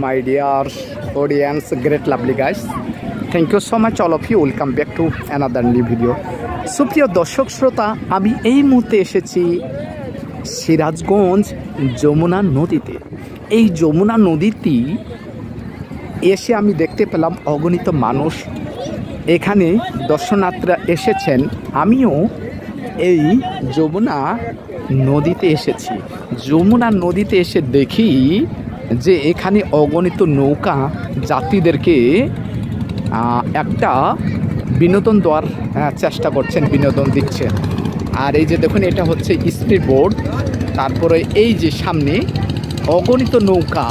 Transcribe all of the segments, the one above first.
my dear audience, great lovely guys. Thank you so much all of you. Welcome back to another new video. সুপ্রিয় দর্শক শ্রোতা, আমি এই মুহূর্তে এসেছি সিরাজগঞ্জ যমুনা নদীতে। এই যমুনা নদীটি এসে আমি দেখতে পেলাম অগণিত মানুষ এখানে দর্শনার্থীরা এসেছেন। আমিও এই যমুনা নদীতে এসেছি। যমুনা নদীতে এসে দেখি যে এখানে অগণিত নৌকা যাত্রীদেরকে একটা বিনোদন দেওয়ার চেষ্টা করছেন, বিনোদন দিচ্ছে। আর এই যে দেখুন, এটা হচ্ছে স্পিড বোট। তারপরে এই যে সামনে অগণিত নৌকা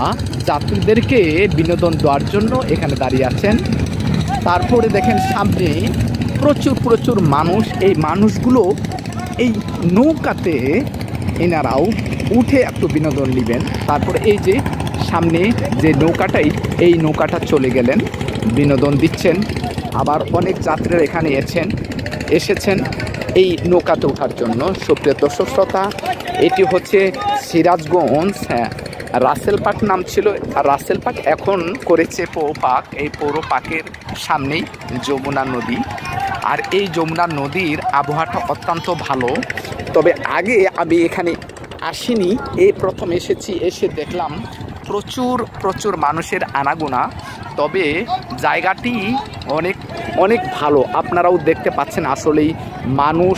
যাত্রীদেরকে বিনোদন দেওয়ার জন্য এখানে দাঁড়িয়ে আছেন। তারপরে দেখেন সামনে প্রচুর মানুষ। এই মানুষগুলো এই নৌকাতে এনারাও উঠে একটু বিনোদন নেবেন। তারপরে এই যে সামনে যে নৌকাটাই, এই নৌকাটা চলে গেলেন, বিনোদন দিচ্ছেন। আবার অনেক যাত্রীরা এখানে এসেছেন এই নৌকাতে ওঠার জন্য। সুপ্রিয় দর্শক শ্রোতা, এটি হচ্ছে সিরাজগঞ্জ রাসেল পার্ক নাম ছিল, আর রাসেল পার্ক এখন করেছে পৌর পার্ক। এই পৌর পার্কের সামনেই যমুনা নদী। আর এই যমুনা নদীর আবহাওয়াটা অত্যন্ত ভালো। তবে আগে আমি এখানে আসিনি, এই প্রথম এসেছি। এসে দেখলাম প্রচুর মানুষের আনাগোনা। তবে জায়গাটি অনেক ভালো। আপনারাও দেখতে পাচ্ছেন আসলেই মানুষ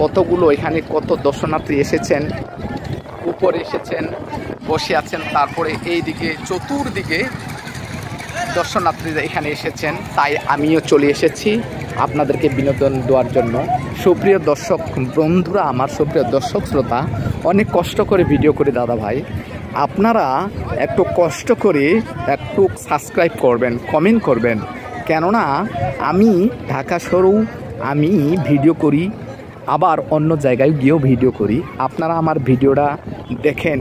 কতগুলো, এখানে কত দর্শনার্থী এসেছেন, উপরে এসেছেন, বসে আছেন। তারপরে এই দিকে চতুর্দিকে দর্শনার্থীরা এখানে এসেছেন। তাই আমিও চলে এসেছি আপনাদেরকে বিনোদন দেওয়ার জন্য। সুপ্রিয় দর্শক বন্ধুরা, আমার সুপ্রিয় দর্শক শ্রোতা, অনেক কষ্ট করে ভিডিও করে দাদা ভাই, আপনারা একটু কষ্ট করে একটু সাবস্ক্রাইব করবেন, কমেন্ট করবেন। কেননা আমি ঢাকা শহরেও আমি ভিডিও করি, আবার অন্য জায়গায় গিয়েও ভিডিও করি। আপনারা আমার ভিডিওটা দেখেন,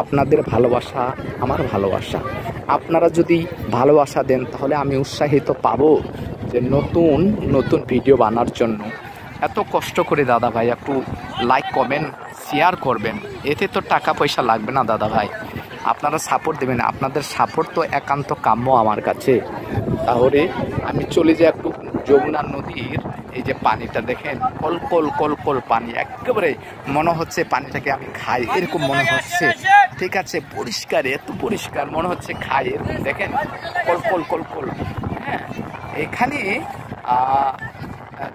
আপনাদের ভালোবাসা আমার ভালোবাসা। আপনারা যদি ভালোবাসা দেন তাহলে আমি উৎসাহিত পাবো যে নতুন ভিডিও বানার জন্য। এত কষ্ট করে দাদা ভাই একটু লাইক কমেন্ট শেয়ার করবেন। এতে তো টাকা পয়সা লাগবে না দাদা ভাই, আপনারা সাপোর্ট দেবেন। আপনাদের সাপোর্ট তো একান্ত কাম্য আমার কাছে। তাহলে আমি চলে যাই একটু যমুনা নদীর। এই যে পানিটা দেখেন, কল পানি, একেবারে মনে হচ্ছে পানিটাকে আমি খাই এরকম মনে হচ্ছে। ঠিক আছে, পরিষ্কার, এত পরিষ্কার মনে হচ্ছে খাই এরকম। দেখেন কল। হ্যাঁ, এখানে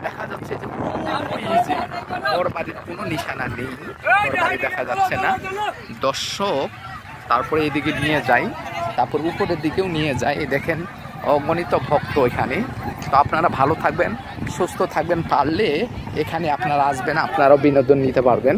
দেখা যাচ্ছে যে ওর বাড়ির কোনো নিশানা নেই, ওর বাড়ি দেখা যাচ্ছে না। দর্শক তারপরে এদিকে নিয়ে যাই, তারপর উপরের দিকেও নিয়ে যায়। এই দেখেন অগণিত ভক্ত এখানে। তো আপনারা ভালো থাকবেন, সুস্থ থাকবেন। পারলে এখানে আপনারা আসবেন, আপনারাও বিনোদন নিতে পারবেন।